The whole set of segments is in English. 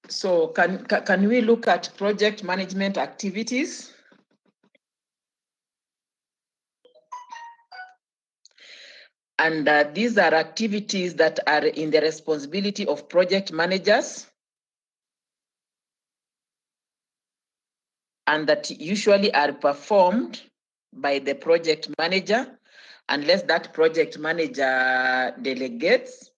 So can we look at project management activities? And these are activities that are in the responsibility of project managers and that usually are performed by the project manager, unless that project manager delegates.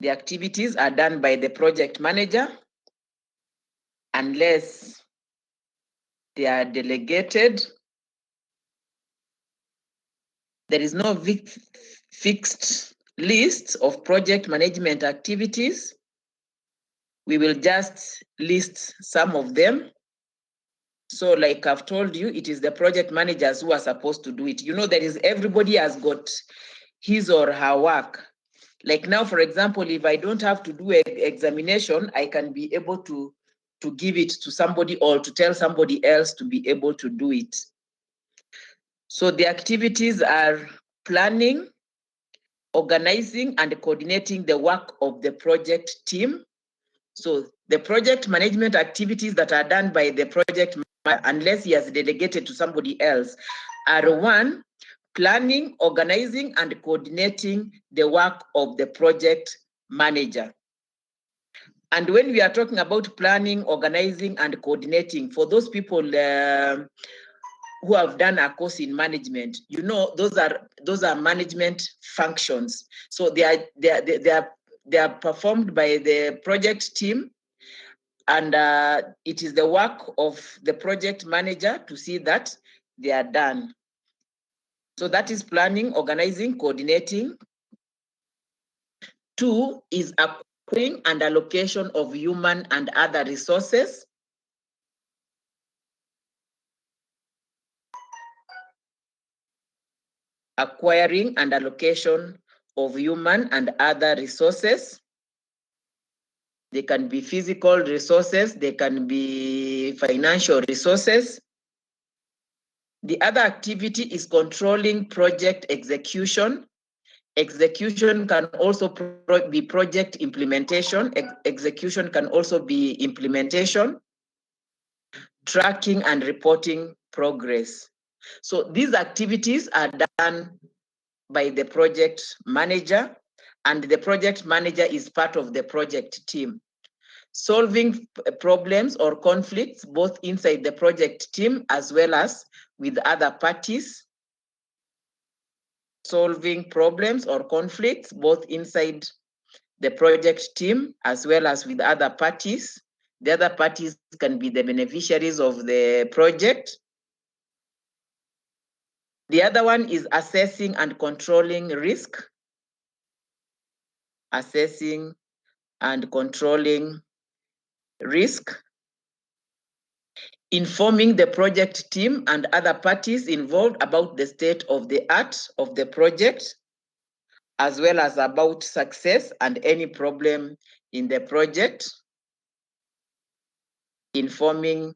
The activities are done by the project manager unless they are delegated. There is no fixed list of project management activities. We will just list some of them. So like I've told you, it is the project managers who are supposed to do it. You know, everybody has got his or her work. Like now, for example, if I don't have to do an examination, I can be able to give it to somebody or to tell somebody else to be able to do it. So the activities are planning, organizing, and coordinating the work of the project team. So the project management activities that are done by the project manager, unless he has delegated to somebody else, are one, planning, organizing, and coordinating the work of the project manager. And when we are talking about planning, organizing, and coordinating, for those people who have done a course in management, you know, those are management functions. So they are performed by the project team, and it is the work of the project manager to see that they are done. So that is planning, organizing, coordinating. 2 is acquiring and allocation of human and other resources. Acquiring and allocation of human and other resources. They can be physical resources, they can be financial resources. The other activity is controlling project execution. Execution can also be project implementation. Execution can also be implementation. Tracking and reporting progress. So these activities are done by the project manager, and the project manager is part of the project team. Solving problems or conflicts both inside the project team as well as with other parties. Solving problems or conflicts both inside the project team as well as with other parties. The other parties can be the beneficiaries of the project. The other one is assessing and controlling risk. Assessing and controlling risk. Informing the project team and other parties involved about the state of the art of the project, as well as about success and any problem in the project. Informing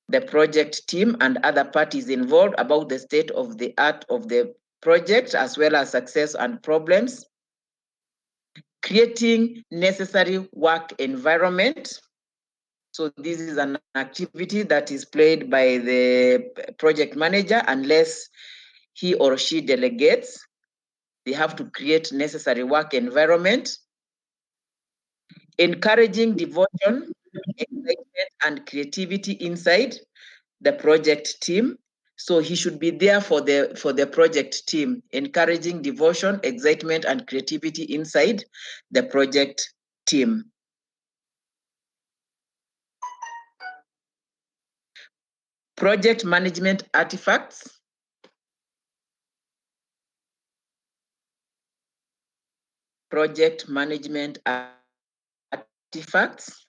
the project team and other parties involved about the state of the art of the project, as well as success and problems. Creating necessary work environment. So this is an activity that is played by the project manager unless he or she delegates. They have to create necessary work environment. Encouraging devotion, excitement, and creativity inside the project team. So he should be there for the project team, encouraging devotion, excitement, and creativity inside the project team. Project management artifacts. Project management artifacts.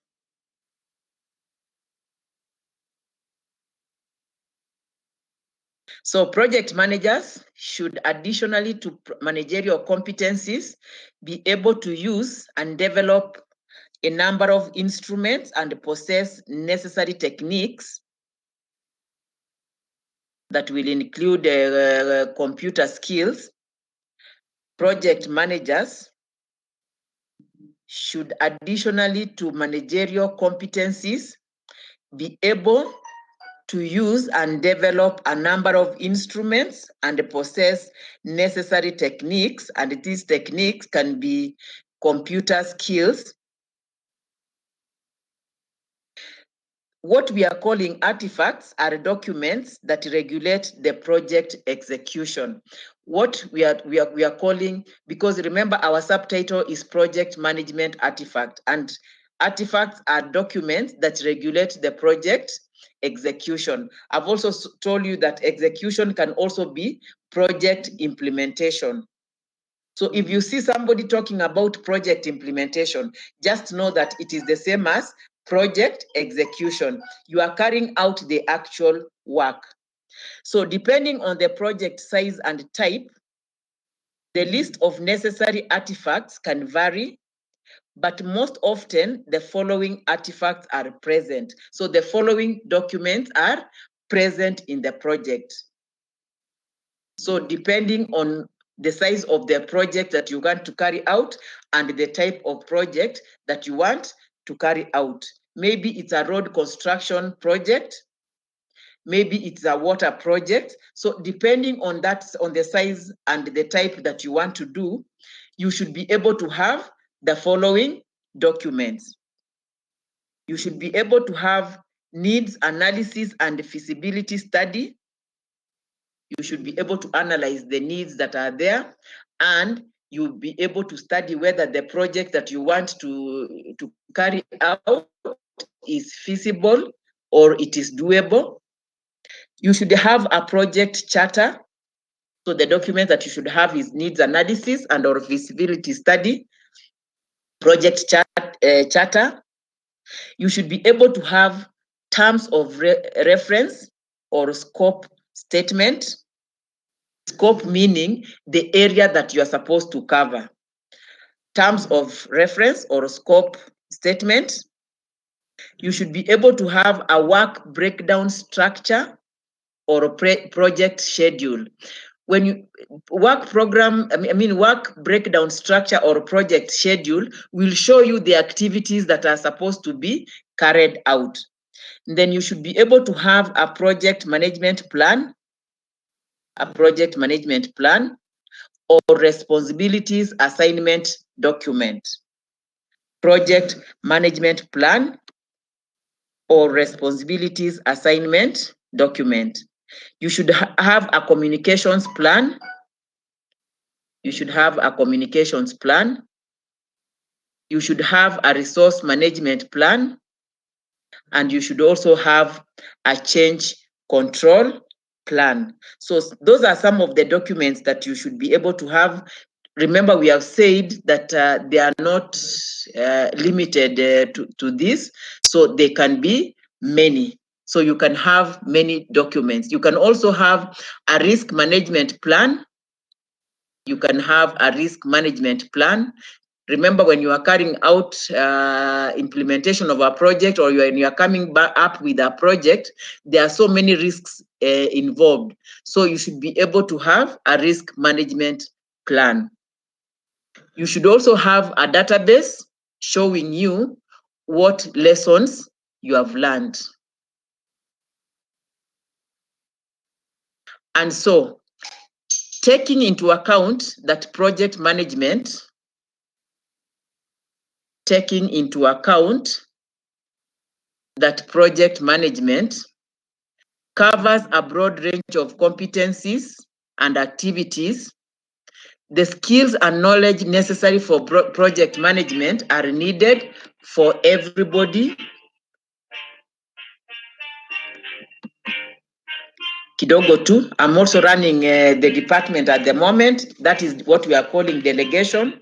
So project managers should, additionally to managerial competencies, be able to use and develop a number of instruments and possess necessary techniques that will include computer skills. Project managers should additionally to managerial competencies be able to use and develop a number of instruments and possess necessary techniques, and these techniques can be computer skills. What we are calling artifacts are documents that regulate the project execution. What we are calling, because remember our subtitle is project management artifact, and artifacts are documents that regulate the project execution. I've also told you that execution can also be project implementation. So if you see somebody talking about project implementation, just know that it is the same as project execution. You are carrying out the actual work. So depending on the project size and type, the list of necessary artifacts can vary, but most often the following artifacts are present. So the following documents are present in the project. So depending on the size of the project that you want to carry out and the type of project that you want to carry out. Maybe it's a road construction project, maybe it's a water project. So depending on that, on the size and the type that you want to do, you should be able to have the following documents. You should be able to have needs analysis and feasibility study. You should be able to analyze the needs that are there, and you'll be able to study whether the project that you want to carry out is feasible or it is doable. You should have a project charter. So the document that you should have is needs analysis and or feasibility study, project charter. You should be able to have terms of reference or scope statement. Scope meaning the area that you are supposed to cover. Terms of reference or scope statement. You should be able to have a work breakdown structure or a project schedule. When you work breakdown structure or project schedule will show you the activities that are supposed to be carried out. Then you should be able to have a project management plan, or responsibilities assignment document. Project management plan or responsibilities assignment document. You should have a communications plan. You should have a communications plan. You should have a resource management plan. And you should also have a change control plan. So those are some of the documents that you should be able to have. Remember, we have said that they are not limited to this, so they can be many. So you can have many documents. You can also have a risk management plan. You can have a risk management plan. Remember, when you are carrying out implementation of a project, or when you are coming back up with a project, there are so many risks involved. So you should be able to have a risk management plan. You should also have a database showing you what lessons you have learned. And so, taking into account that project management covers a broad range of competencies and activities. The skills and knowledge necessary for project management are needed for everybody. Kidogo tu. I'm also running the department at the moment. That is what we are calling delegation.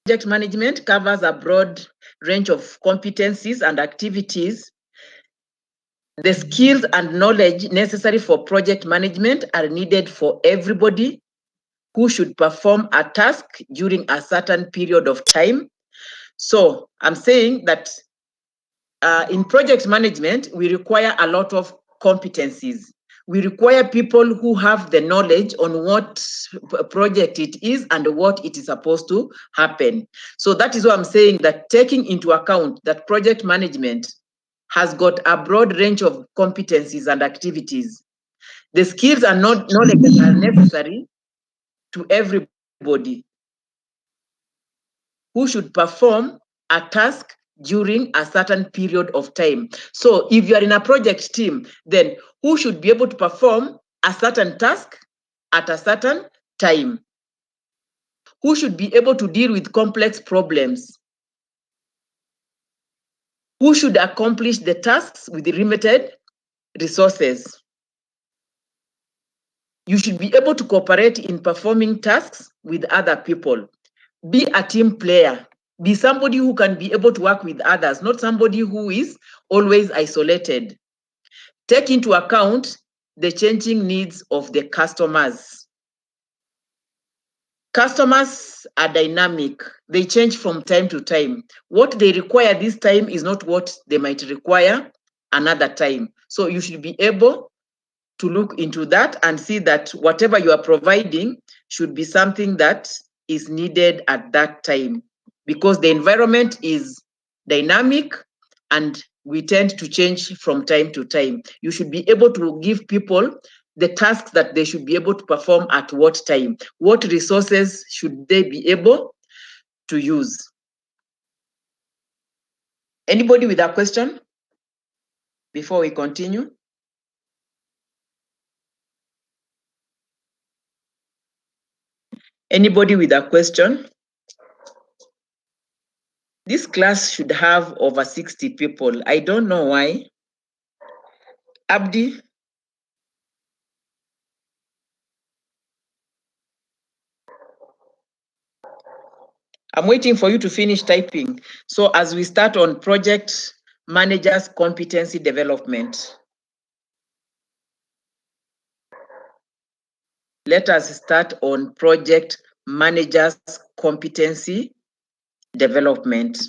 project management covers a broad range of competencies and activities. The skills and knowledge necessary for project management are needed for everybody who should perform a task during a certain period of time. So I'm saying that in project management, we require a lot of competencies. We require people who have the knowledge on what project it is and what it is supposed to happen. So that is why I'm saying that, taking into account that project management has got a broad range of competencies and activities, the skills and knowledge that are necessary to everybody who should perform a task during a certain period of time. So if you are in a project team, then who should be able to perform a certain task at a certain time? Who should be able to deal with complex problems? Who should accomplish the tasks with limited resources? You should be able to cooperate in performing tasks with other people. Be a team player. Be somebody who can be able to work with others, not somebody who is always isolated. Take into account the changing needs of the customers. Customers are dynamic. They change from time to time. What they require this time is not what they might require another time. So you should be able to look into that and see that whatever you are providing should be something that is needed at that time, because the environment is dynamic and we tend to change from time to time. You should be able to give people the tasks that they should be able to perform at what time. What resources should they be able to use? Anybody with a question before we continue? Anybody with a question? This class should have over 60 people. I don't know why. Abdi? I'm waiting for you to finish typing. So as we start on project managers competency development, let us start on project managers competency development.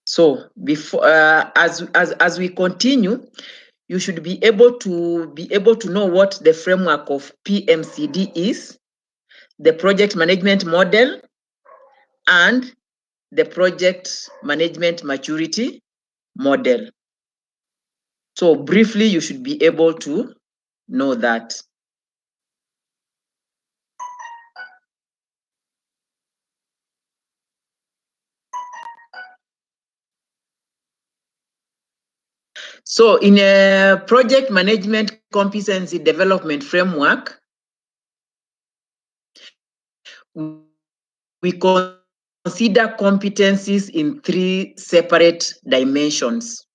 So before as we continue, you should be able to know what the framework of PMCD is, the project management model, and the project management maturity model. So briefly, you should be able to know that. So in a project management competency development framework, we consider competencies in 3 separate dimensions.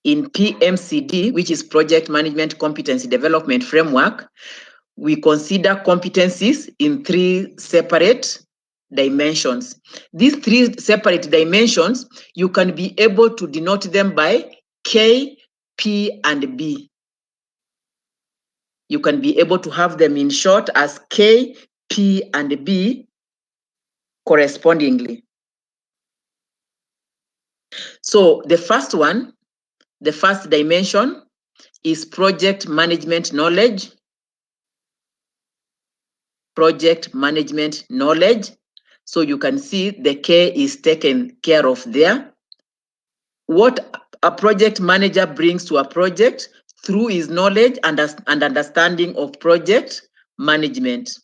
In PMCD, which is Project Management Competency Development Framework, we consider competencies in 3 separate dimensions. These 3 separate dimensions, you can be able to denote them by K, P, and B. You can be able to have them in short as K, P, and B correspondingly. So the first one, the first dimension, is project management knowledge. Project management knowledge. So you can see the K is taken care of there. What a project manager brings to a project through his knowledge and understanding of project management.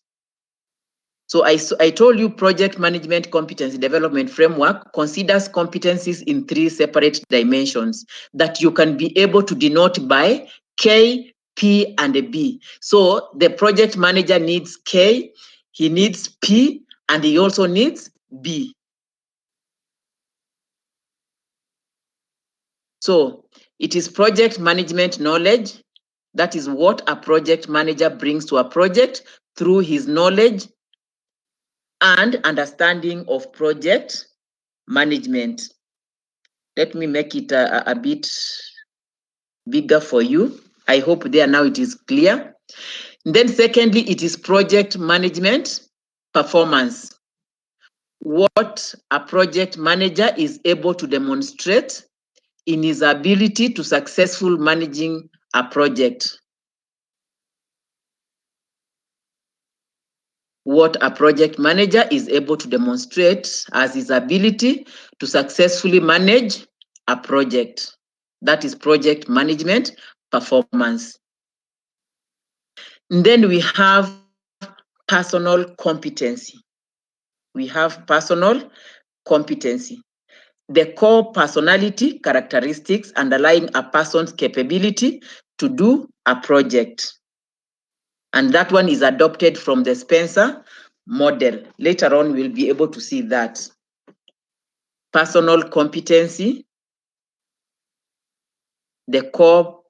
So I told you project management competency development framework considers competencies in 3 separate dimensions that you can be able to denote by K, P, and B. So the project manager needs K, he needs P, and he also needs B. So it is project management knowledge. That is what a project manager brings to a project through his knowledge and understanding of project management. Let me make it a bit bigger for you. I hope there now it is clear. Then secondly, it is project management performance. What a project manager is able to demonstrate in his ability to successfully managing a project. What a project manager is able to demonstrate as his ability to successfully manage a project. That is project management performance. And then we have personal competency. We have personal competency. The core personality characteristics underlying a person's capability to do a project. And that one is adopted from the Spencer model. Later on, we'll be able to see that. Personal competency, the core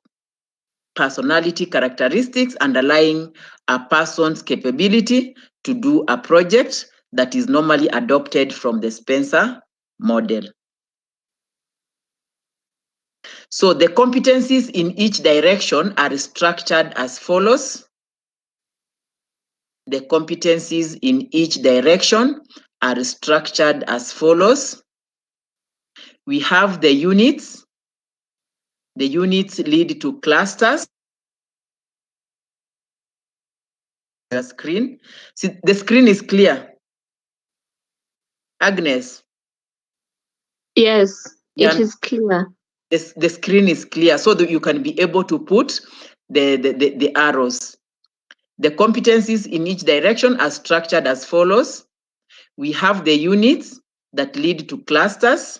personality characteristics underlying a person's capability to do a project that is normally adopted from the Spencer model. So the competencies in each direction are structured as follows. The competencies in each direction are structured as follows. We have the units. The units lead to clusters. The screen. See, the screen is clear. Agnes. Yes, it is clear. The screen is clear so that you can be able to put the arrows. The competencies in each direction are structured as follows. We have the units that lead to clusters,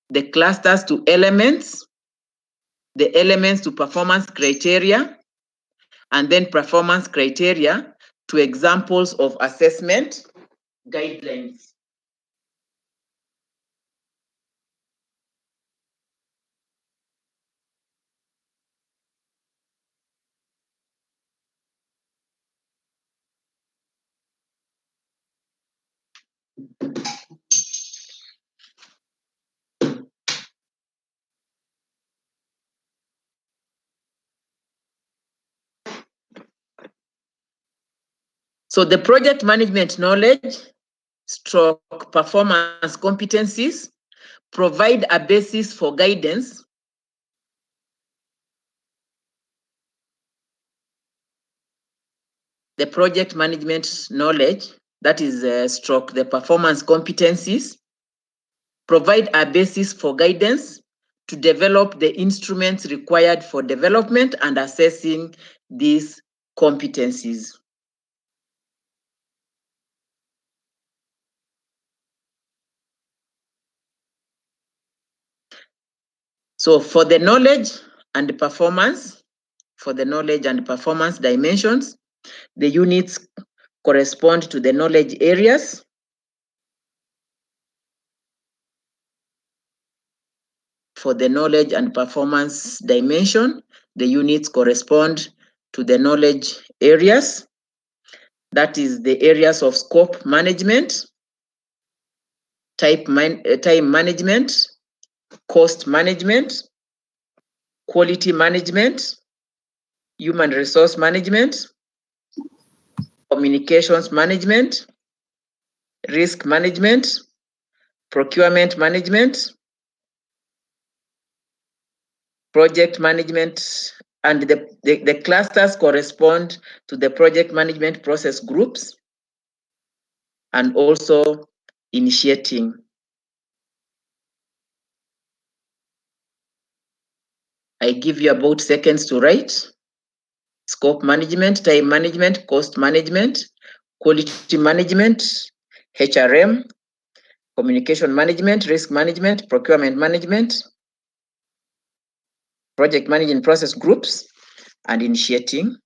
the clusters to elements, the elements to performance criteria, and then performance criteria to examples of assessment guidelines. So the project management knowledge stroke performance competencies provide a basis for guidance the project management knowledge, that is stroke the performance competencies, provide a basis for guidance to develop the instruments required for development and assessing these competencies. So for the knowledge and performance, dimensions, the units correspond to the knowledge areas. For the knowledge and performance dimension, the units correspond to the knowledge areas. That is the areas of scope management, time management, cost management, quality management, human resource management, communications management, risk management, procurement management, project management, and the clusters correspond to the project management process groups and also initiating. I give you about seconds to write. Scope management, time management, cost management, quality management, HRM, communication management, risk management, procurement management, project management process groups, and initiating.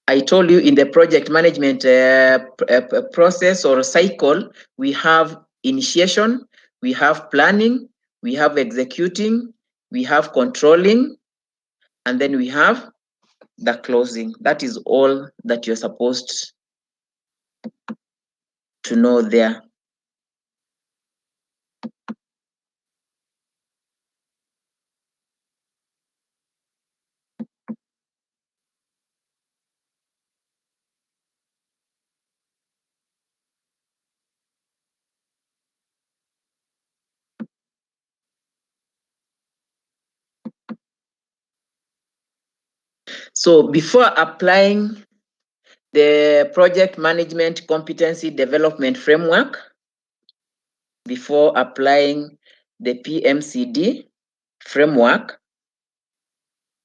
I told you in the project management process or cycle, we have initiation, we have planning, we have executing, we have controlling, and then we have the closing. That is all that you're supposed to know there. So before applying the project management competency development framework, before applying the PMCD framework,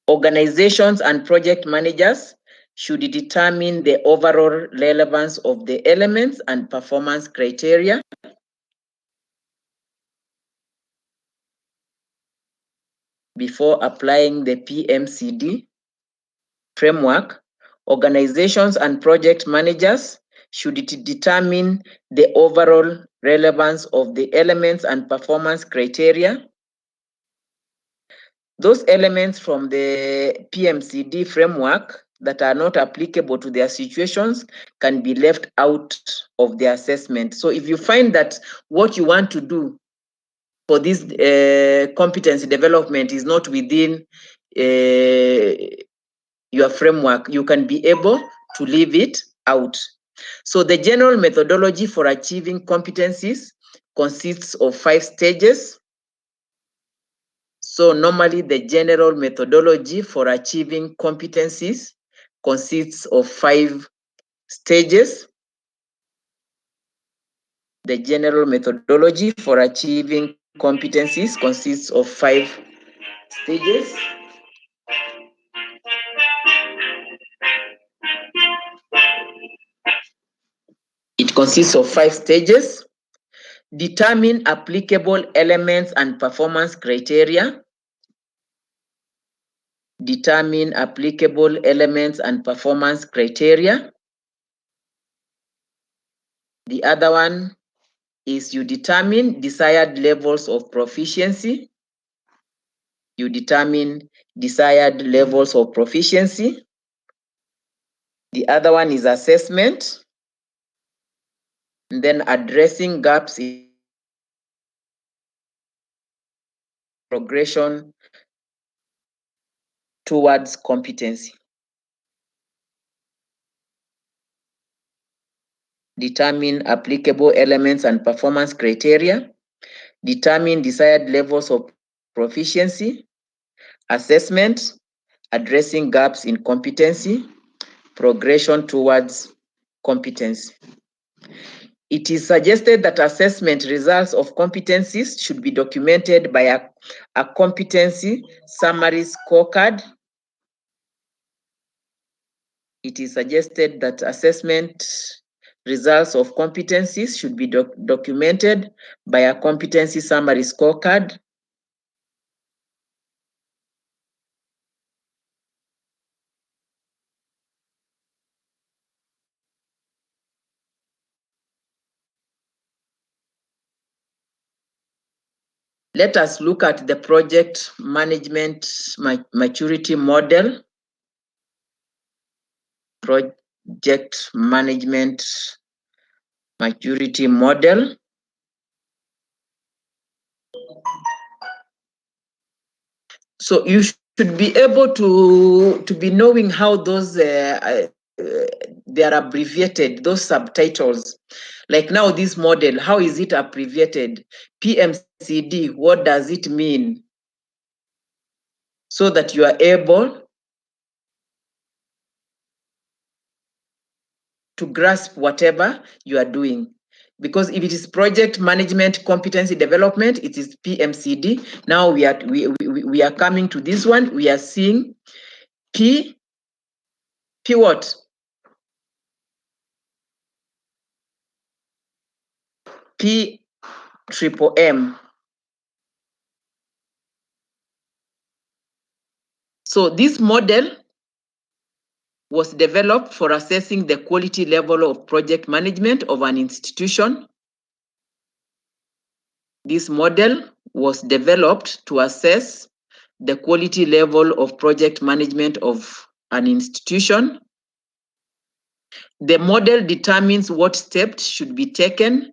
organizations and project managers should determine the overall relevance of the elements and performance criteria. Before applying the PMCD framework, organizations and project managers should determine the overall relevance of the elements and performance criteria. Those elements from the PMCD framework that are not applicable to their situations can be left out of the assessment. So if you find that what you want to do for this competency development is not within your framework, you can be able to leave it out. So the general methodology for achieving competencies consists of 5 stages. So normally the general methodology for achieving competencies consists of 5 stages. The general methodology for achieving competencies consists of 5 stages. It consists of 5 stages. Determine applicable elements and performance criteria. Determine applicable elements and performance criteria. The other one is you determine desired levels of proficiency. You determine desired levels of proficiency. The other one is assessment. And then addressing gaps in progression towards competency. Determine applicable elements and performance criteria. Determine desired levels of proficiency. Assessment, addressing gaps in competency, progression towards competency. It is suggested that assessment results of competencies should be documented by a competency summary scorecard. It is suggested that assessment results of competencies should be documented by a competency summary scorecard. Let us look at the project management maturity model. Project management maturity model. So you should be able to be knowing how those they are abbreviated, those subtitles. Like now this model, how is it abbreviated? PMCD, what does it mean? So that you are able to grasp whatever you are doing. Because if it is project management competency development, it is PMCD. Now we are coming to this one. We are seeing P what? P triple M. So this model was developed for assessing the quality level of project management of an institution. This model was developed to assess the quality level of project management of an institution. The model determines what steps should be taken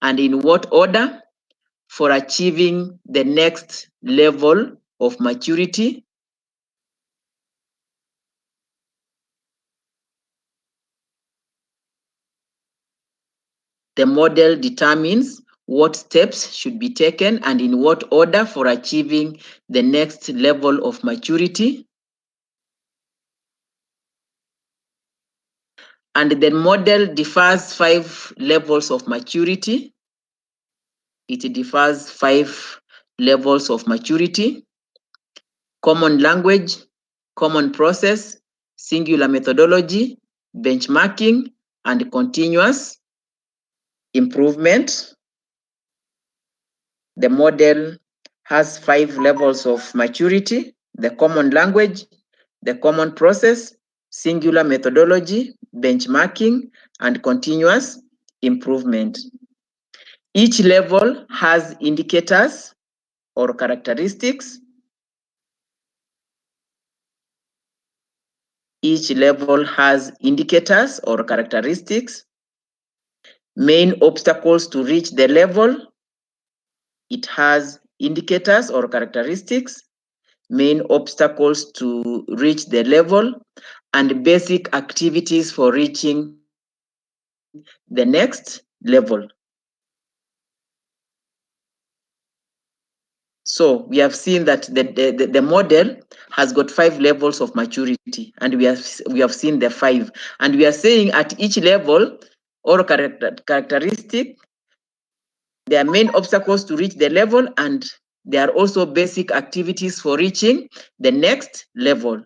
and in what order for achieving the next level of maturity. The model determines what steps should be taken and in what order for achieving the next level of maturity. And the model differs 5 levels of maturity. It differs 5 levels of maturity: common language, common process, singular methodology, benchmarking, and continuous improvement. The model has 5 levels of maturity: the common language, the common process, singular methodology, benchmarking, and continuous improvement. Each level has indicators or characteristics. Each level has indicators or characteristics. Main obstacles to reach the level. It has indicators or characteristics, main obstacles to reach the level, and basic activities for reaching the next level. So we have seen that the model has got 5 levels of maturity, and we have seen the 5. And we are saying at each level or characteristic, there are main obstacles to reach the level, and there are also basic activities for reaching the next level.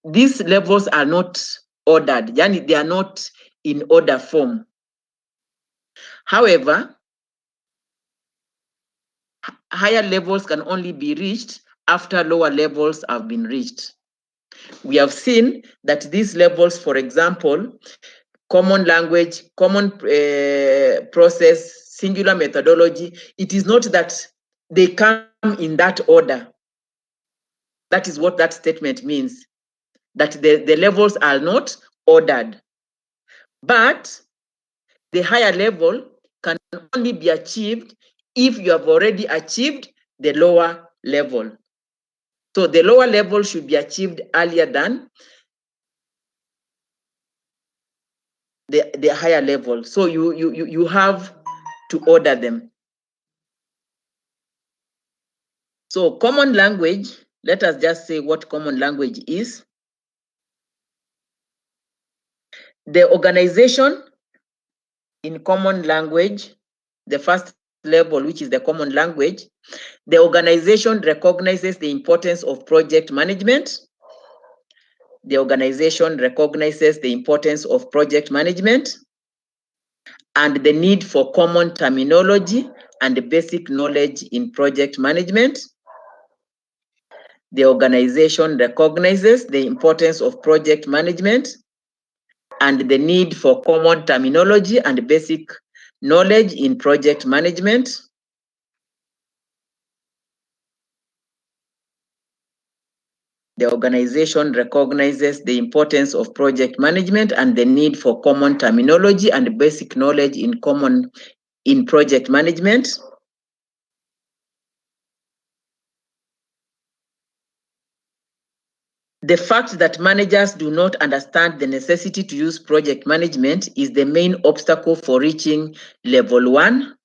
These levels are not ordered, yani they are not in order form. However, higher levels can only be reached after lower levels have been reached. We have seen that these levels, for example, common language, common process, singular methodology, it is not that they come in that order. That is what that statement means, that the levels are not ordered. But the higher level can only be achieved if you have already achieved the lower level. So the lower level should be achieved earlier than the higher level. So you have to order them. So common language, let us just say what common language is. The organization in common language, the first level, which is the common language, the organization recognizes the importance of project management. The organization recognizes the importance of project management and the need for common terminology and basic knowledge in project management. The organization recognizes the importance of project management and the need for common terminology and basic knowledge in project management. The organization recognizes the importance of project management and the need for common terminology and basic knowledge in project management. The fact that managers do not understand the necessity to use project management is the main obstacle for reaching level 1.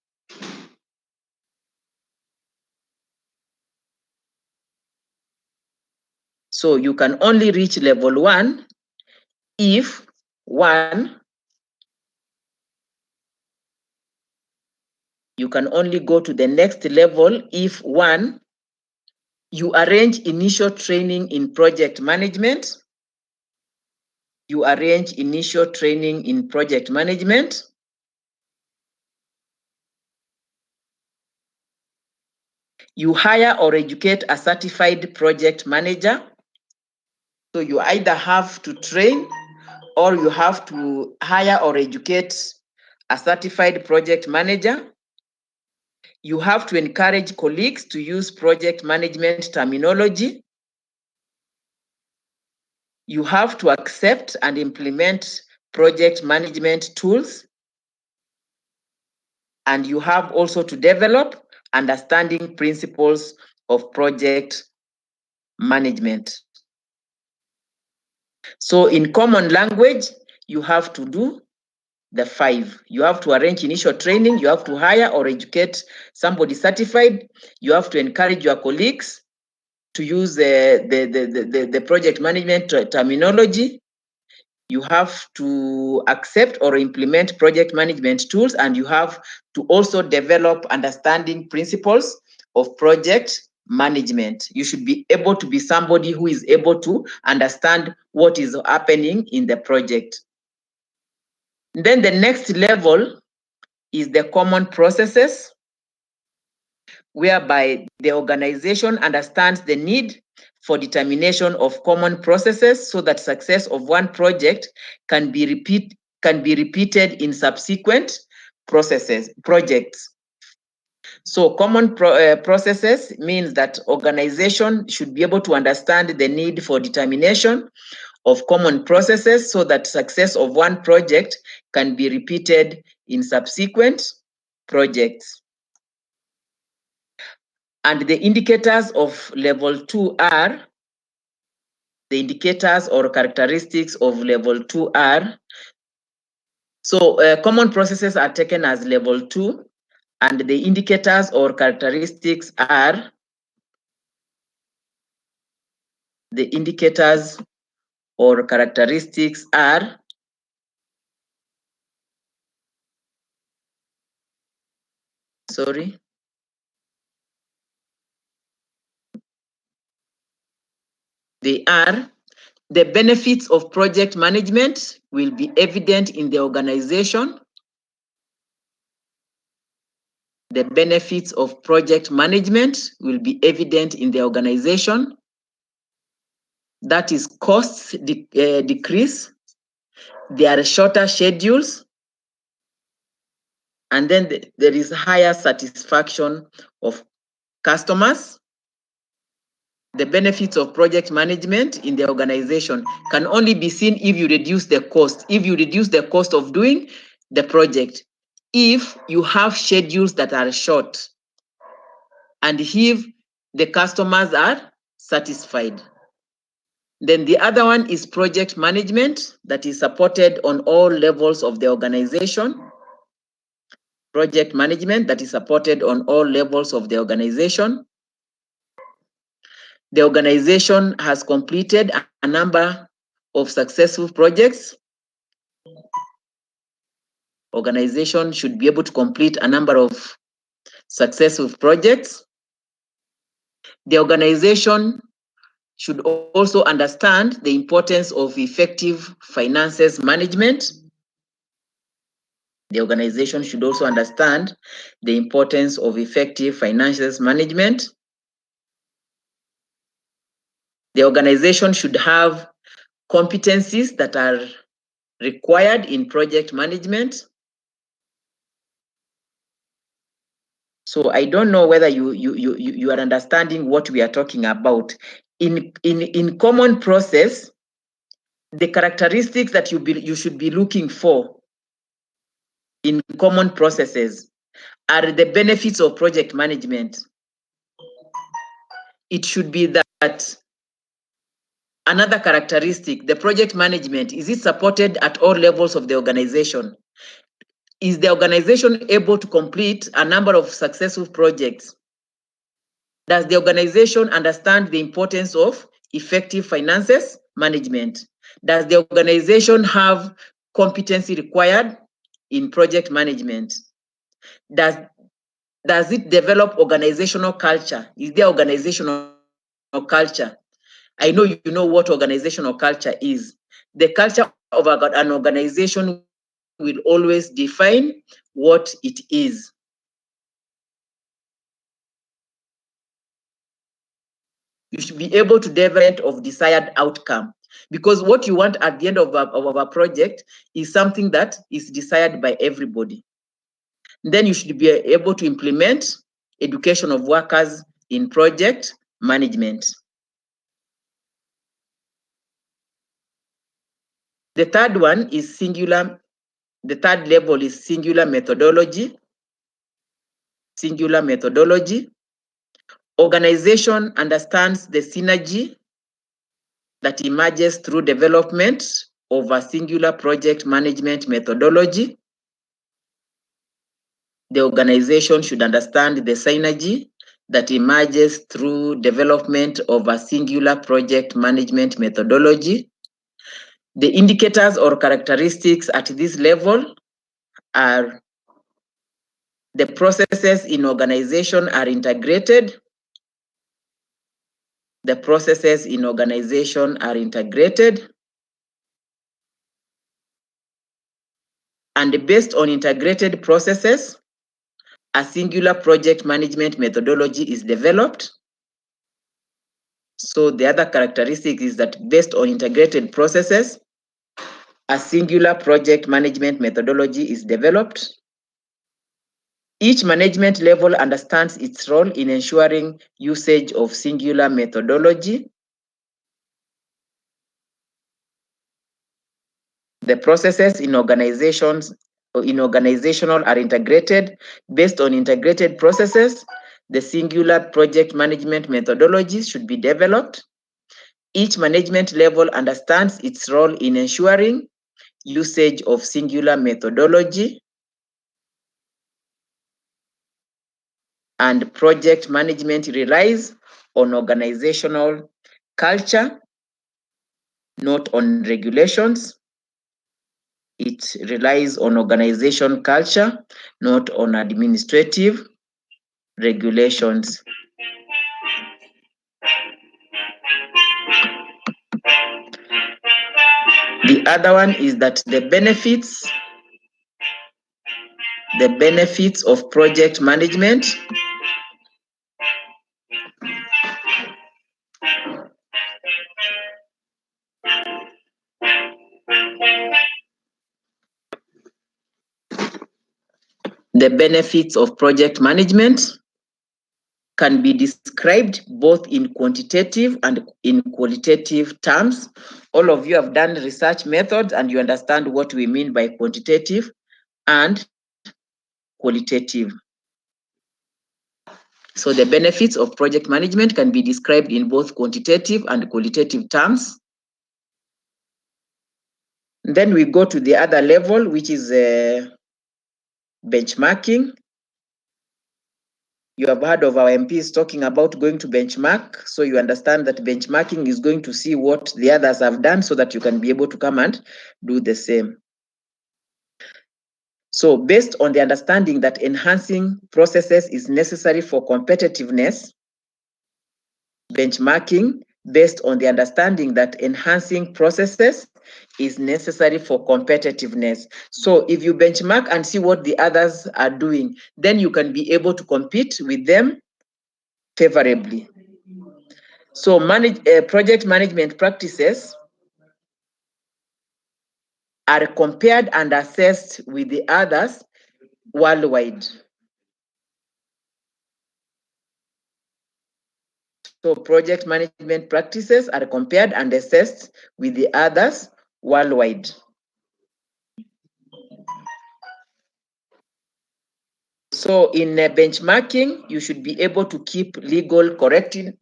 So you can only reach level 1 if 1, you can only go to the next level if 1, you arrange initial training in project management. You arrange initial training in project management. You hire or educate a certified project manager. So you either have to train or you have to hire or educate a certified project manager. You have to encourage colleagues to use project management terminology. You have to accept and implement project management tools. And you have also to develop understanding principles of project management. So in common language, you have to do the 5. You have to arrange initial training, you have to hire or educate somebody certified, you have to encourage your colleagues to use the project management terminology, you have to accept or implement project management tools, and you have to also develop understanding principles of project management. You should be able to be somebody who is able to understand what is happening in the project. Then the next level is the common processes, whereby the organization understands the need for determination of common processes so that success of one project can be repeated in subsequent projects. So common processes means that organization should be able to understand the need for determination of common processes so that success of one project can be repeated in subsequent projects. And the indicators of level 2 are, the indicators or characteristics of level 2 are, so common processes are taken as level 2, and the indicators or characteristics are, the indicators or characteristics are, sorry, they are: the benefits of project management will be evident in the organization. The benefits of project management will be evident in the organization. That is, costs decrease, there are shorter schedules, and then there is higher satisfaction of customers. The benefits of project management in the organization can only be seen if you reduce the cost, if you reduce the cost of doing the project, if you have schedules that are short, and if the customers are satisfied. Then the other one is project management that is supported on all levels of the organization. Project management that is supported on all levels of the organization. The organization has completed a number of successful projects. Organization should be able to complete a number of successful projects. The organization should also understand the importance of effective finances management. The organization should also understand the importance of effective finances management. The organization should have competencies that are required in project management. So I don't know whether you are understanding what we are talking about. In common process, the characteristics that you should be looking for in common processes are the benefits of project management. It should be that another characteristic, the project management, is it supported at all levels of the organization? Is the organization able to complete a number of successful projects? Does the organization understand the importance of effective finances management? Does the organization have competency required in project management? Does it develop organizational culture? Is there organizational culture? I know you know what organizational culture is. The culture of an organization will always define what it is. You should be able to develop of desired outcome. Because what you want at the end of a project is something that is desired by everybody. Then you should be able to implement education of workers in project management. The third one is singular. The third level is singular methodology. Singular methodology. Organization understands the synergy that emerges through development of a singular project management methodology. The organization should understand the synergy that emerges through development of a singular project management methodology. The indicators or characteristics at this level are the processes in organization are integrated. The processes in organization are integrated. And based on integrated processes, a singular project management methodology is developed. So the other characteristic is that based on integrated processes, a singular project management methodology is developed. Each management level understands its role in ensuring usage of singular methodology. The processes in organizations in organizational are integrated. Based on integrated processes, the singular project management methodology should be developed. Each management level understands its role in ensuring usage of singular methodology. And project management relies on organizational culture, not on regulations. It relies on organization culture, not on administrative regulations. The other one is that the benefits of project management can be described both in quantitative and in qualitative terms. All of you have done research methods and you understand what we mean by quantitative and qualitative. So the benefits of project management can be described in both quantitative and qualitative terms. Then we go to the other level, which is benchmarking. You have heard of our MPs talking about going to benchmark. So you understand that benchmarking is going to see what the others have done so that you can be able to come and do the same. So based on the understanding that enhancing processes is necessary for competitiveness, benchmarking based on the understanding that enhancing processes is necessary for competitiveness. So if you benchmark and see what the others are doing, then you can be able to compete with them favorably. So project management practices are compared and assessed with the others worldwide. So project management practices are compared and assessed with the others worldwide. So in benchmarking, you should be able to keep legal correctness.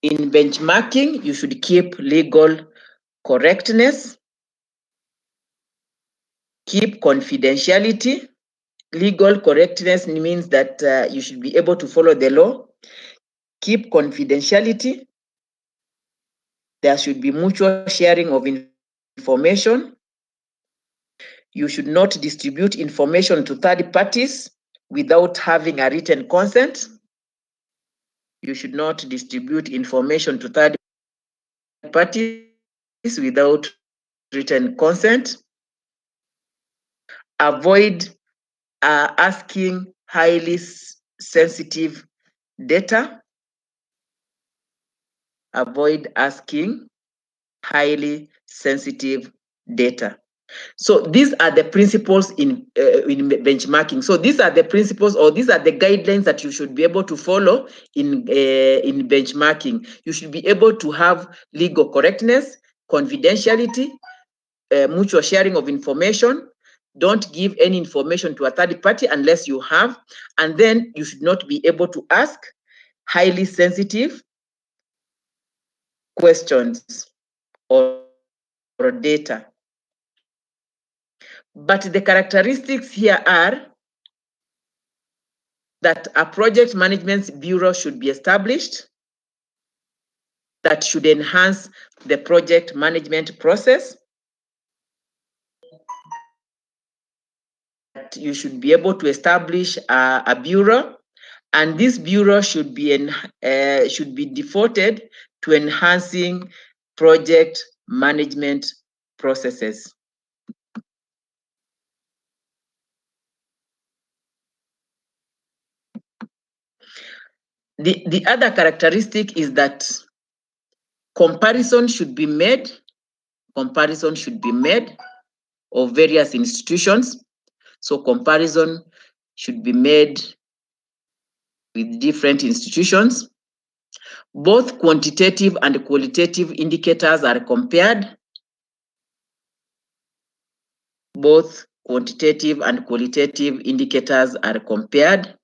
In benchmarking, you should keep legal correctness, keep confidentiality. Legal correctness means that you should be able to follow the law, keep confidentiality. There should be mutual sharing of information. You should not distribute information to third parties without having a written consent. You should not distribute information to third parties without written consent. Avoid asking highly sensitive data. Avoid asking highly sensitive data. So these are the principles in benchmarking. So these are the principles, or these are the guidelines that you should be able to follow in benchmarking. You should be able to have legal correctness, confidentiality, mutual sharing of information. Don't give any information to a third party unless you have. And then you should not be able to ask highly sensitive questions or data. But the characteristics here are that a project management bureau should be established that should enhance the project management process. You should be able to establish a bureau, and this bureau should be devoted to enhancing project management processes. The other characteristic is that comparison should be made of various institutions. So comparison should be made with different institutions. Both quantitative and qualitative indicators are compared. Both quantitative and qualitative indicators are compared.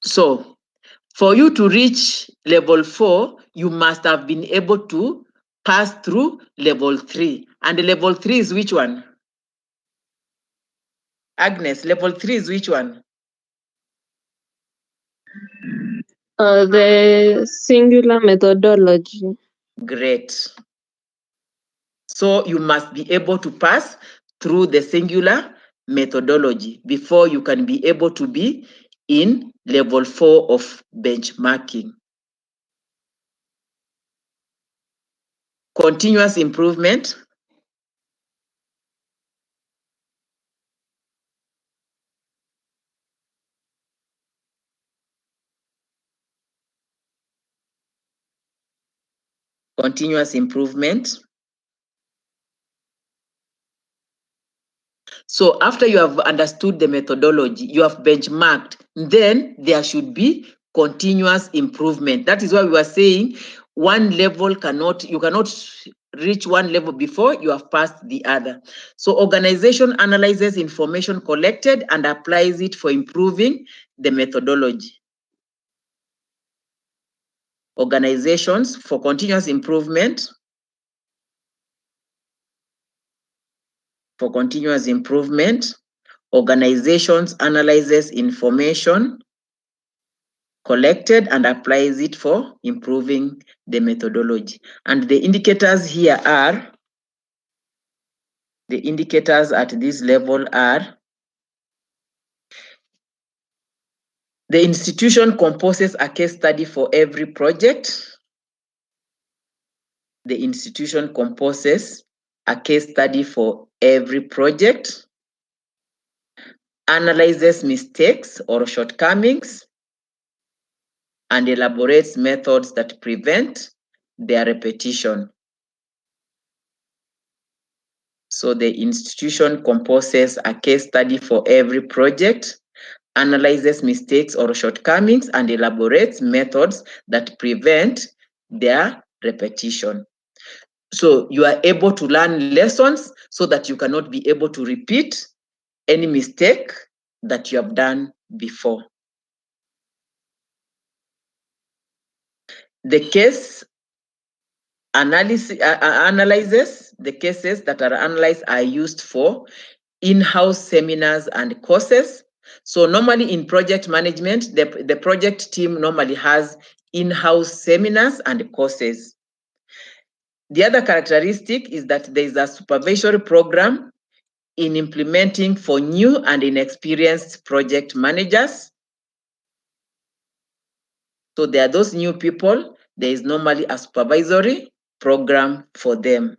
So for you to reach level 4, you must have been able to pass through level 3. And level 3 is which one? Agnes, level 3 is which one? The singular methodology. Great. So you must be able to pass through the singular methodology before you can be able to be in level 4 of benchmarking. Continuous improvement. Continuous improvement. So after you have understood the methodology, you have benchmarked, then there should be continuous improvement. That is why we were saying you cannot reach one level before you have passed the other. So organization analyzes information collected and applies it for improving the methodology. Organizations for continuous improvement. For continuous improvement, organizations analyzes information collected and applies it for improving the methodology. And the indicators here are, the indicators at this level are, the institution composes a case study for every project. The institution composes a case study for every project, analyzes mistakes or shortcomings, and elaborates methods that prevent their repetition. So the institution composes a case study for every project, analyzes mistakes or shortcomings, and elaborates methods that prevent their repetition. So you are able to learn lessons so that you cannot be able to repeat any mistake that you have done before. The case analyzes, the cases that are analyzed are used for in-house seminars and courses. So normally in project management, the project team normally has in-house seminars and courses. The other characteristic is that there is a supervisory program in implementing for new and inexperienced project managers. So there are those new people, there is normally a supervisory program for them.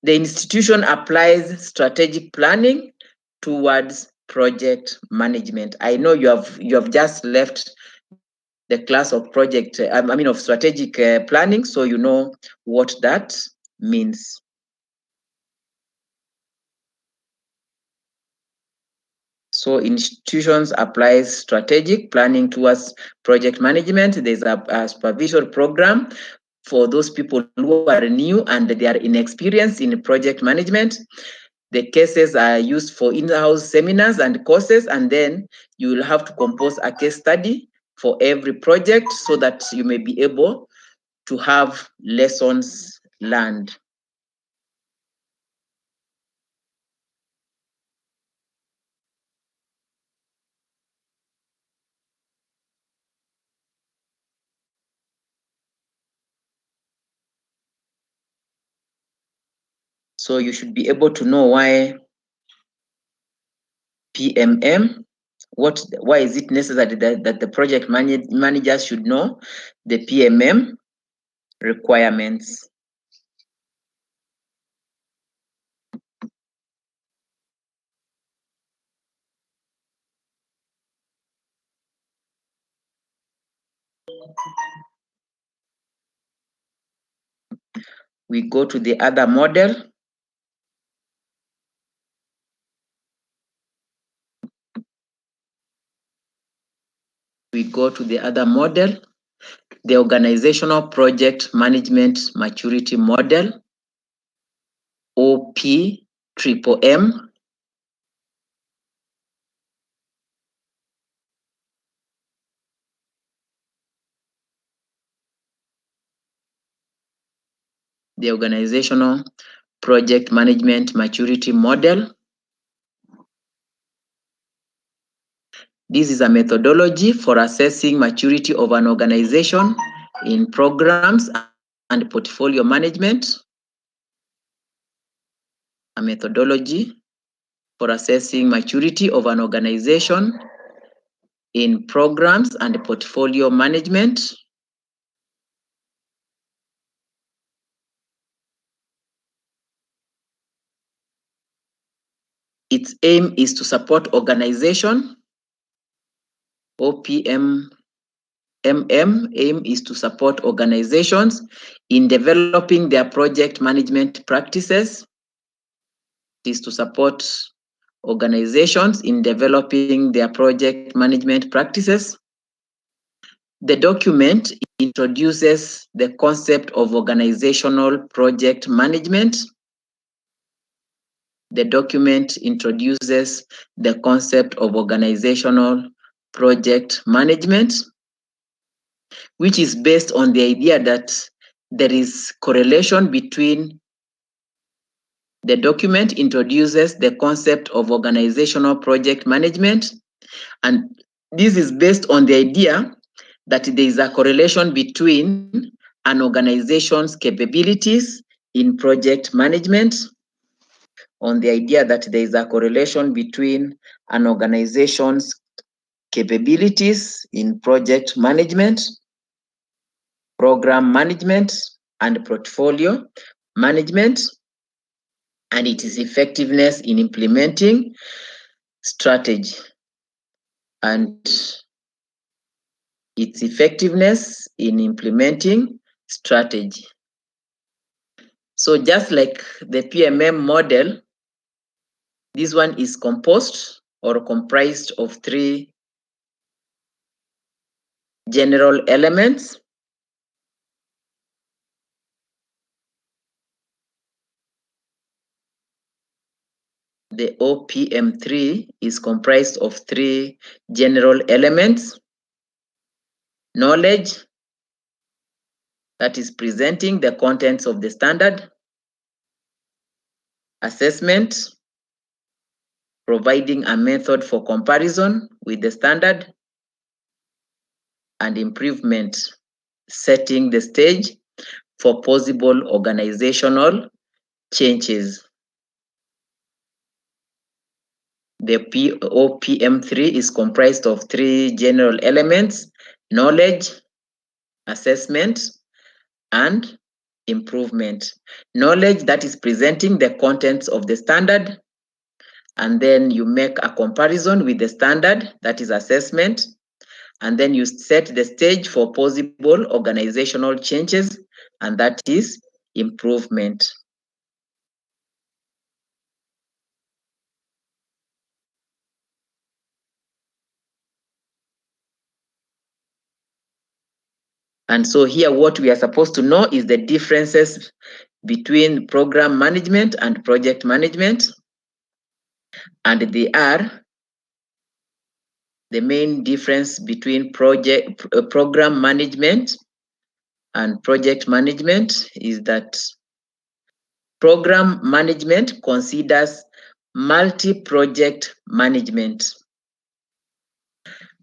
The institution applies strategic planning towards project management. I know you have just left the class of project, of strategic planning, so you know what that means. So institutions applies strategic planning towards project management. There's a supervision program for those people who are new and they are inexperienced in project management. The cases are used for in-house seminars and courses, and then you will have to compose a case study for every project so that you may be able to have lessons learned. So you should be able to know why PMM, why is it necessary that the project managers should know the PMM requirements. We go to the other model. We go to the other model, the Organizational Project Management Maturity Model, OPMM. The Organizational Project Management Maturity Model. This is a methodology for assessing maturity of an organization in programs and portfolio management. A methodology for assessing maturity of an organization in programs and portfolio management. Its aim is to support organization. OPMMM aim is to support organizations in developing their project management practices. It is to support organizations in developing their project management practices. The document introduces the concept of organizational project management. The document introduces the concept of organizational project management, which is based on the idea that there is correlation between. The document introduces the concept of organizational project management, and this is based on the idea that there is a correlation between an organization's capabilities in project management, on the idea that there is a correlation between an organization's capabilities in project management, program management, and portfolio management, and its effectiveness in implementing strategy. And its effectiveness in implementing strategy. So just like the PMM model, this one is composed or comprised of 3 general elements. The OPM3 is comprised of 3 general elements: knowledge, that is presenting the contents of the standard; assessment, providing a method for comparison with the standard; and improvement, setting the stage for possible organizational changes. The OPM3 is comprised of 3 general elements: knowledge, assessment, and improvement. Knowledge, that is presenting the contents of the standard, and then you make a comparison with the standard, that is assessment, and then you set the stage for possible organizational changes, and that is improvement. And so here what we are supposed to know is the differences between program management and project management. And they are the main difference between program management and project management is that program management considers multi-project management.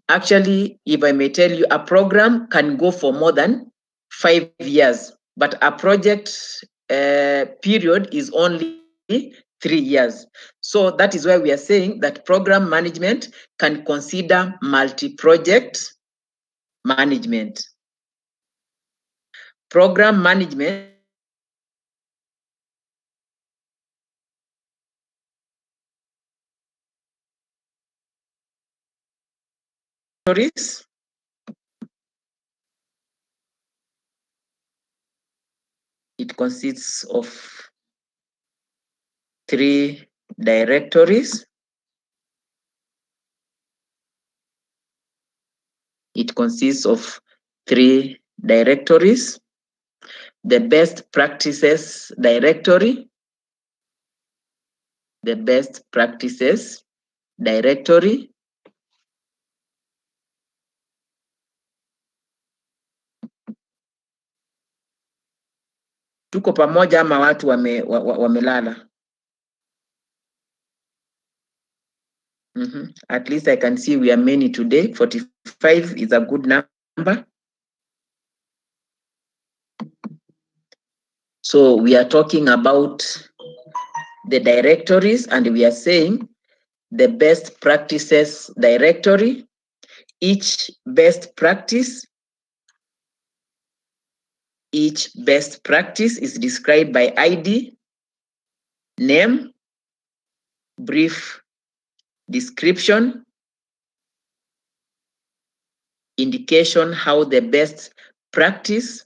Actually, if I may tell you, a program can go for more than 5 years, but a project period is only 3 years. So that is why we are saying that program management can consider multi-project management. Program management it consists of 3 directories. It consists of 3 directories. The best practices directory, the best practices directory, tuko pamoja ama watu wamelala? At least I can see we are many today. 45 is a good number. So we are talking about the directories, and we are saying the best practices directory. Each best practice is described by ID, name, brief description, indication how the best practice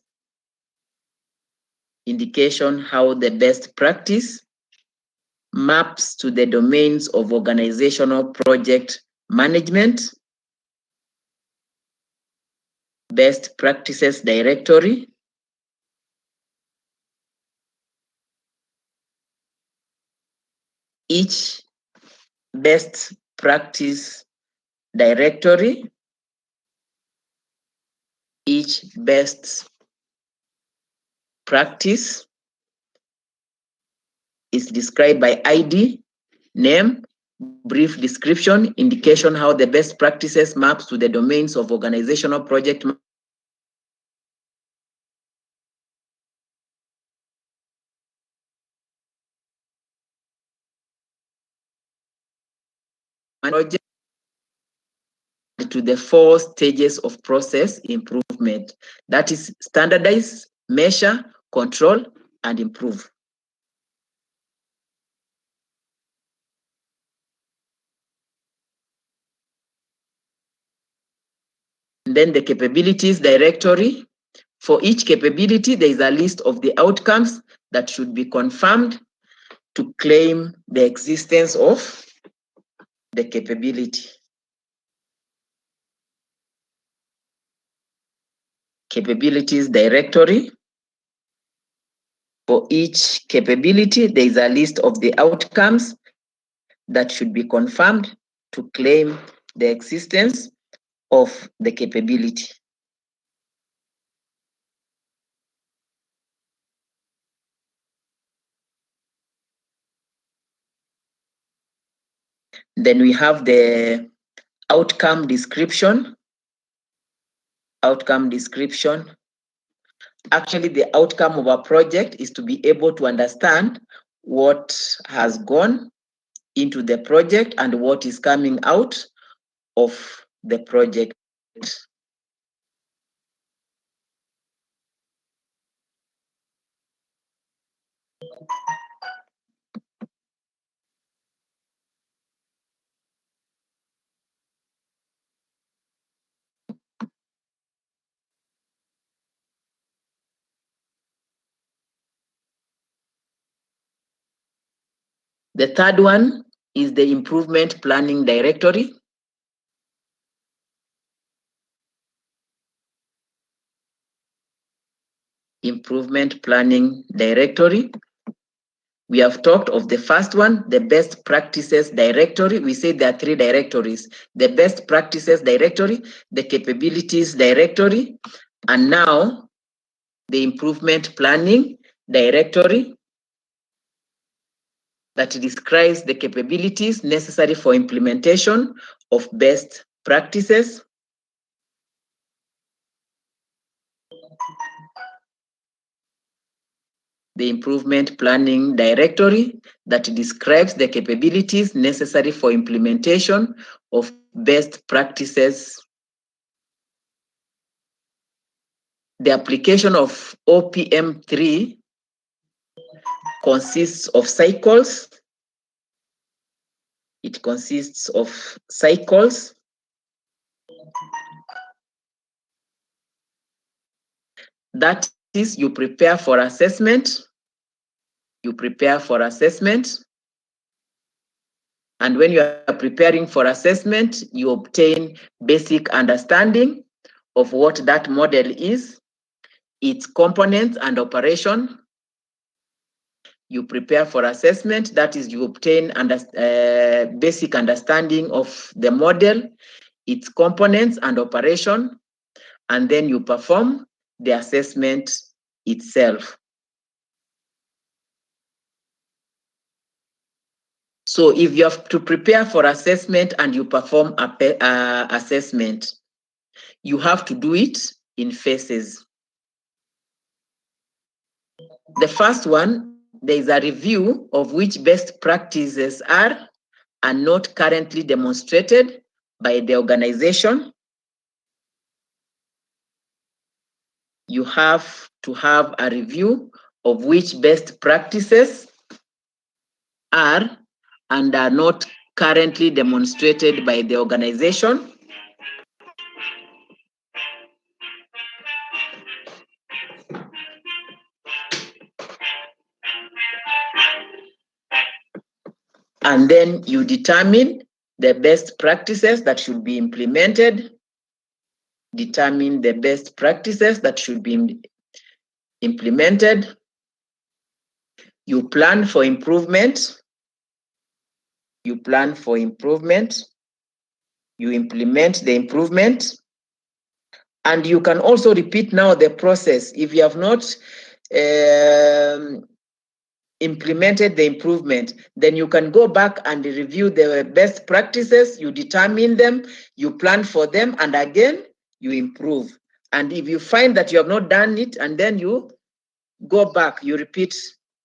maps to the domains of organizational project management, best practices directory, each best practice directory, each best practice is described by ID, name, brief description, indication how the best practices maps to the domains of organizational project management to the 4 stages of process improvement. That is standardize, measure, control, and improve. And then the capabilities directory. For each capability, there is a list of the outcomes that should be confirmed to claim the existence of the capability. Capabilities directory. For each capability, there is a list of the outcomes that should be confirmed to claim the existence of the capability. Then we have the outcome description. Outcome description. Actually, the outcome of a project is to be able to understand what has gone into the project and what is coming out of the project. The third one is the improvement planning directory. Improvement planning directory. We have talked of the first one, the best practices directory. We said there are 3 directories: the best practices directory, the capabilities directory, and now the improvement planning directory that describes the capabilities necessary for implementation of best practices. The improvement planning directory that describes the capabilities necessary for implementation of best practices. The application of OPM3 consists of cycles. It consists of cycles. That is, you prepare for assessment. You prepare for assessment. And when you are preparing for assessment, you obtain basic understanding of what that model is, its components and operation. You prepare for assessment, that is, you obtain basic understanding of the model, its components and operation, and then you perform the assessment itself. So if you have to prepare for assessment and you perform assessment, you have to do it in phases. The first one, there is a review of which best practices are not currently demonstrated by the organization. You have to have a review of which best practices are and are not currently demonstrated by the organization. And then you determine the best practices that should be implemented. Determine the best practices that should be implemented. You plan for improvement. You plan for improvement. You implement the improvement. And you can also repeat now the process. If you have not implemented the improvement, then you can go back and review the best practices, you determine them, you plan for them, and again, you improve. And if you find that you have not done it, and then you go back, you repeat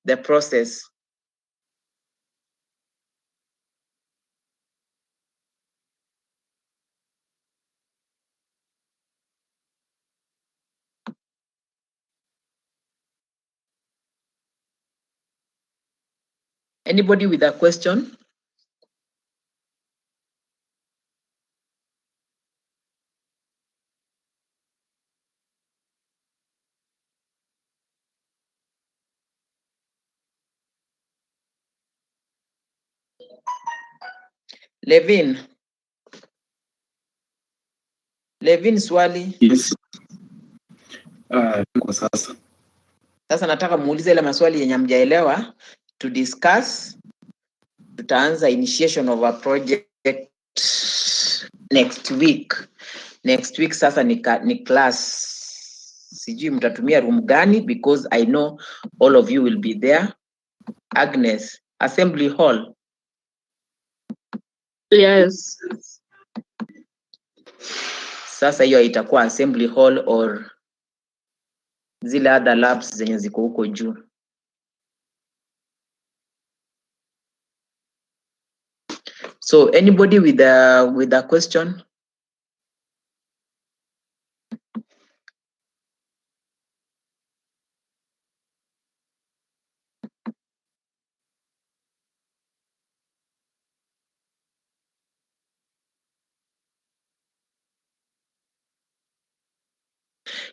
the process. Anybody with a question? Levin. Levin, swali. Yes. Kwa sasa. Sasa nataka muulize ile maswali yenye hamjaelewa to discuss. Tutaanza initiation of a project next week. Next week sasa ni class. Sijui mtatumia room gani because I know all of you will be there. Agnes, Assembly Hall. Yes. Sasa hiyo itakuwa Assembly Hall or zile other labs zenye ziko huko juu. So anybody with a question?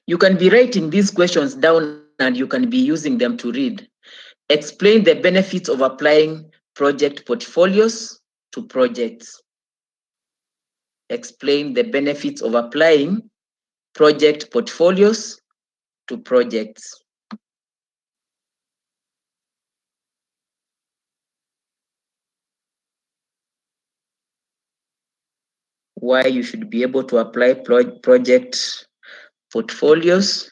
You can be writing these questions down and you can be using them to read. Explain the benefits of applying project portfolios to projects. Explain the benefits of applying project portfolios to projects. Why you should be able to apply project portfolios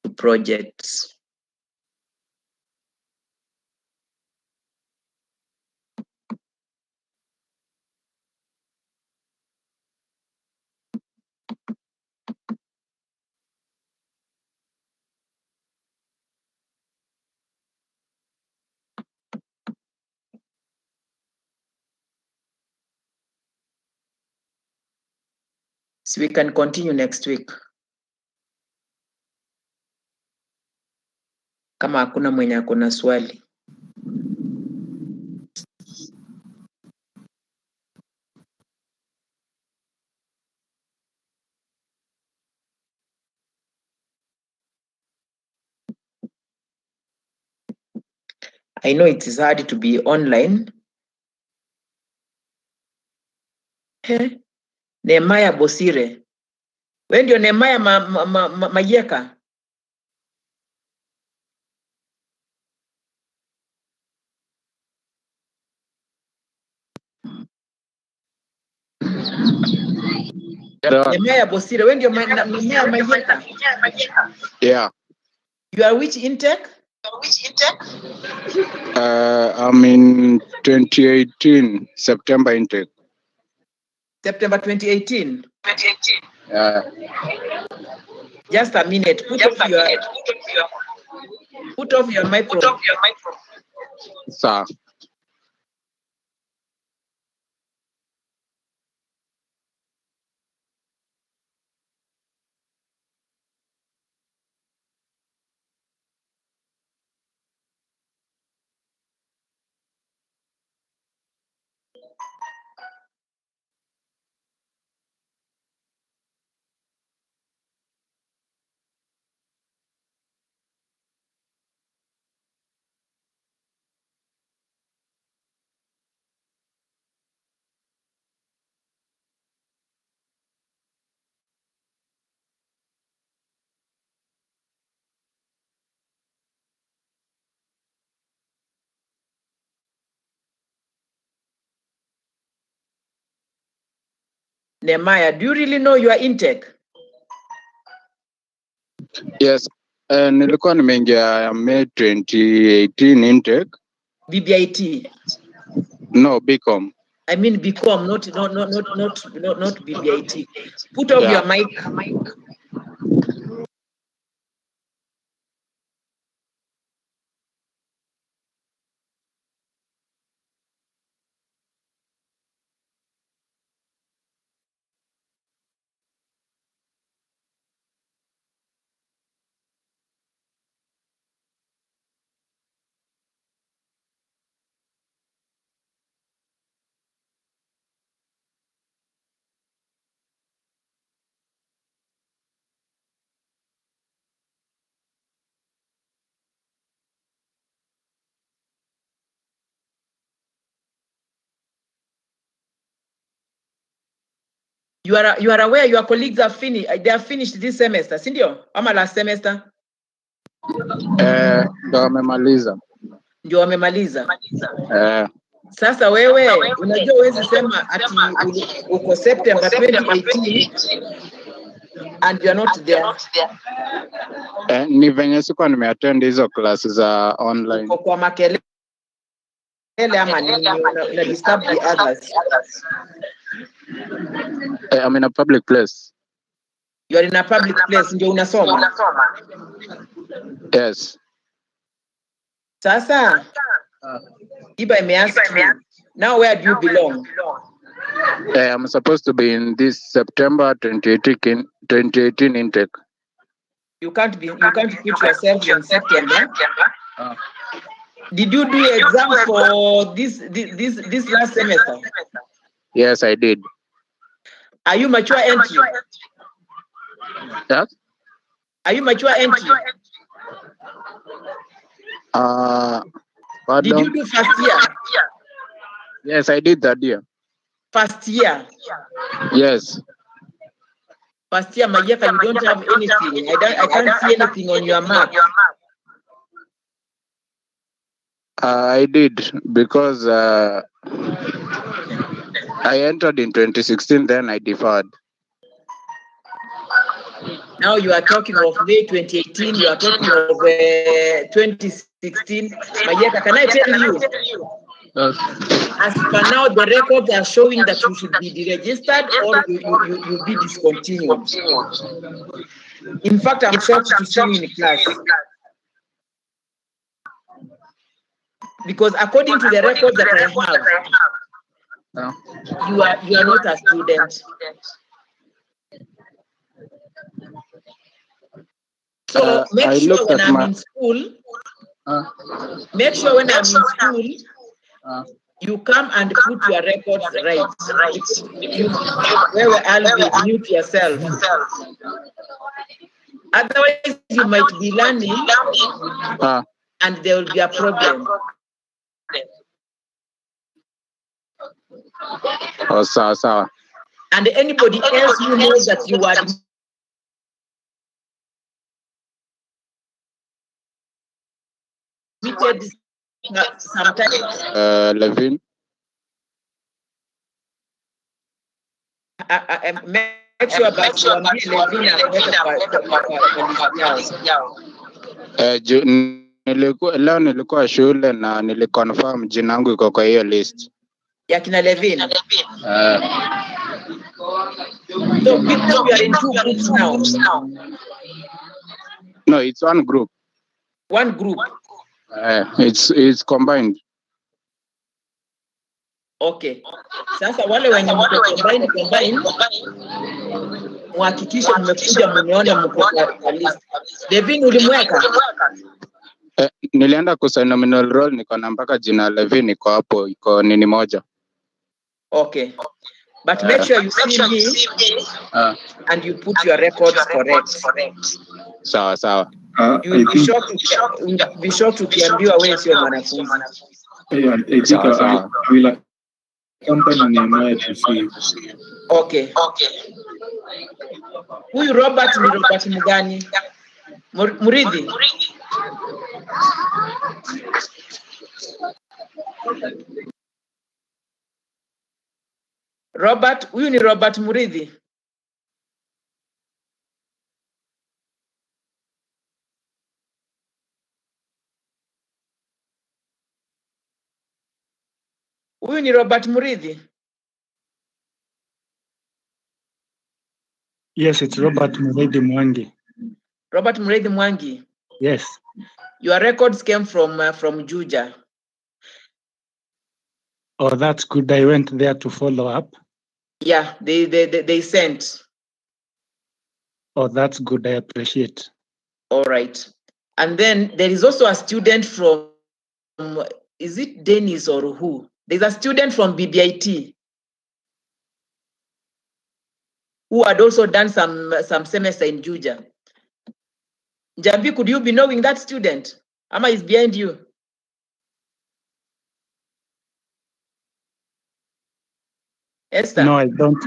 to projects. So we can continue next week. Kama hakuna mwenye akona swali. I know it is hard to be online. Nehemiah Bosire. Wewe ndio Nehemiah Mayeka? Nehemiah Bosire, wewe ndio Nehemiah Mayeka? Yeah. You are which intake? I'm in 2018 September intake. September 2018. Just a minute. Put off your microphone. Sir. Nehemiah, do you really know your intake? Yes. Nilikuwa nimeingia May 2018 intake. BBIT. No, BCom. I mean BCom, not BBIT. Put off your mic. You are aware your colleagues are finished. They have finished this semester, sindio? Ama last semester? Ndio wamemaliza. Ndio wamemaliza. Sasa wewe unajua huwezi sema ati uko September 2018 and you are not there. Ni venye sikuwa nimeattend hizo classes za online. Uko kwa makelele ama nini una disturb the others? I'm in a public place. You are in a public place ndio unasoma? Yes. Sasa if I may ask you, now where do you belong? I'm supposed to be in this September 2018 intake. You can't put yourself in September. Did you do exams for this last semester? Yes, I did. Are you mature entry? Yes. Are you mature entry? Did Pardon? you do first year? Yes, I did that year. First year. Yes. First year, Mayeka, you don't have anything. I can't see anything on your mark. I did because I entered in 2016, then I deferred. Now you are talking of May 2018, you are talking of 2016. Mayeka, can I tell you? As per now, the records are showing that you should be deregistered or you be discontinued. In fact, I'm shocked to see you in class. Because according to the records that I have, you are not a student. So make sure when I'm in school, you come and put your records right. Alvin, mute yourself. Otherwise, you might be learning and there will be a problem. Sawa. And anybody else who knows that you are admitted sometimes. Levin. Make sure basi waambie Levin akuweke kwa list yao. Leo nilikuwa shule na niliconfirm jina yangu iko kwa hiyo list. Ya kina Levin. So because we are in two groups now. No, it's one group. One group. It's combined. Okay. Sasa wale wenye mko combine, muhakikishe mmekuja mmeona mko kwa list. Levin ulimweka? Nilienda kusign nominal roll, niko na mpaka jina Levin iko hapo, iko nini moja. Okay. But make sure you see me and you put your records correct. Sawa. You will be shocked ukiambiwa wewe sio mwanafunzi. Will accompany me to see. Okay. Huyu Robert ni Robert mgani? Muridhi. Robert, huyu ni Robert Muridhi. Huyu ni Robert Muridhi. Yes, it's Robert Muridhi Mwangi. Robert Muridhi Mwangi. Yes. Your records came from Juja. Oh, that's good. I went there to follow up. Yeah, they sent. Oh, that's good. I appreciate. All right. And then there is also a student from, is it Dennis or who? There's a student from BBIT who had also done some semester in Juja. Jambi, could you be knowing that student? Ama is behind you? Esther? No, I don't.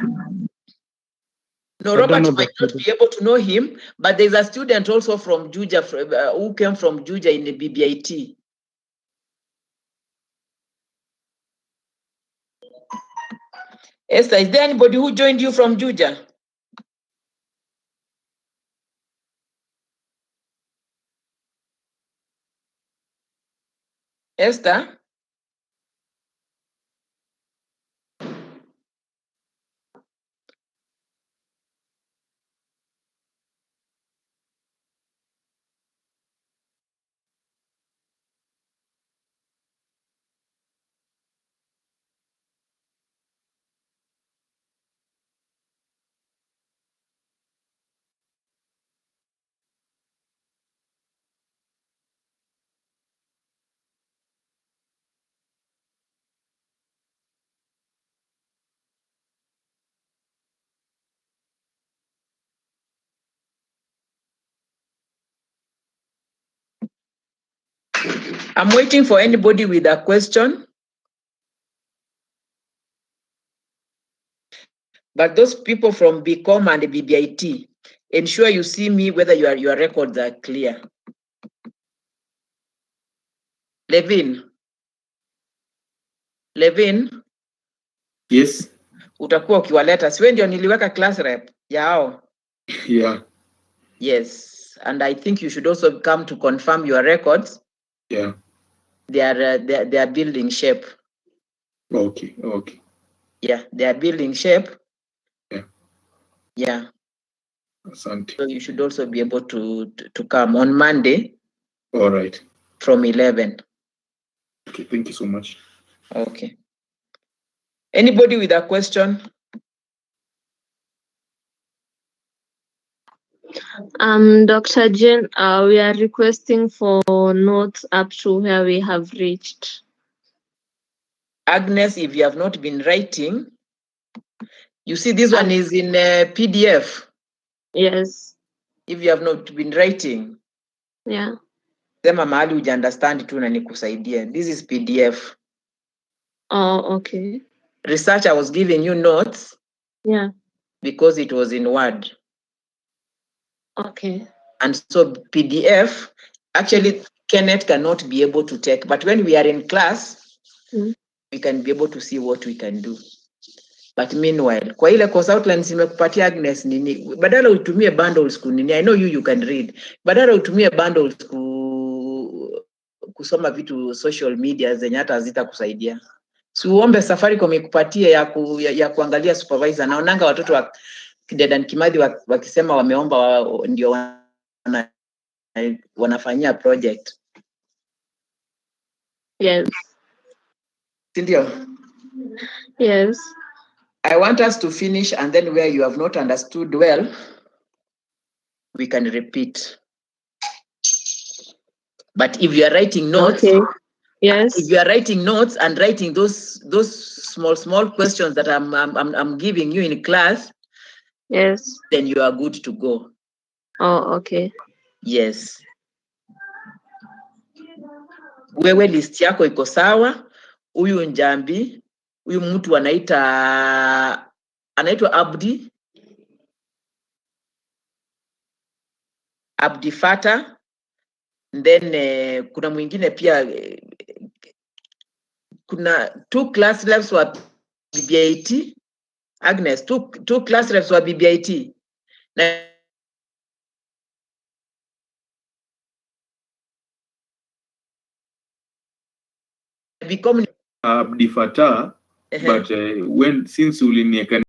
No, Robert might not be able to know him, but there's a student also from Juja who came from Juja in the BBIT. Esther, is there anybody who joined you from Juja? Esther? I'm waiting for anybody with a question. But those people from BCom and BBIT, ensure you see me whether your records are clear. Levin. Yes. Utakuwa ukiwaleta. Si wewe ndio niliweka class rep yao. Yeah. Yes, and I think you should also come to confirm your records. Yeah. They are building shape. Okay. Yeah, they are building shape. Yeah. Asante. So you should also be able to come on Monday. All right. From 11. Okay, thank you so much. Okay. Anybody with a question? Dr. Jane, we are requesting for notes up to where we have reached. Agnes, if you have not been writing, you see this one is in PDF. Yes. If you have not been writing. Yeah. Sema mahali uja understand tu na nikusaidie. This is PDF. Oh, okay. Research, I was giving you notes. Yeah. Because it was in Word. Okay. And so PDF, actually, Kenneth cannot be able to take. But when we are in class, we can be able to see what we can do. But meanwhile, kwa ile course outlines nimekupatia Agnes nini, badala utumie bundles kunini, I know you can read. Badala utumie bundles kusoma vitu social media zenye hata hazitakusaidia. Si uombe Safaricom ikupatie ya kuangalia supervisor. Naonanga watoto wa Dedan Kimathi wakisema wameomba ndio wanafanyia project. Yes. Sindio? Yes. I want us to finish, and then where you have not understood well, we can repeat. But if you are writing notes, okay. Yes. If you are writing notes and writing those small questions that I'm giving you in class, yes, then you are good to go. Oh, okay. Yes. Wewe list yako iko sawa. Huyu Njambi, huyu mtu anaitwa Abdi Fata. Then kuna mwingine pia kuna 2 class reps wa BBIT. Agnes, 2 class reps wa BBIT. Na become Abdi Fatah, but since ulinieka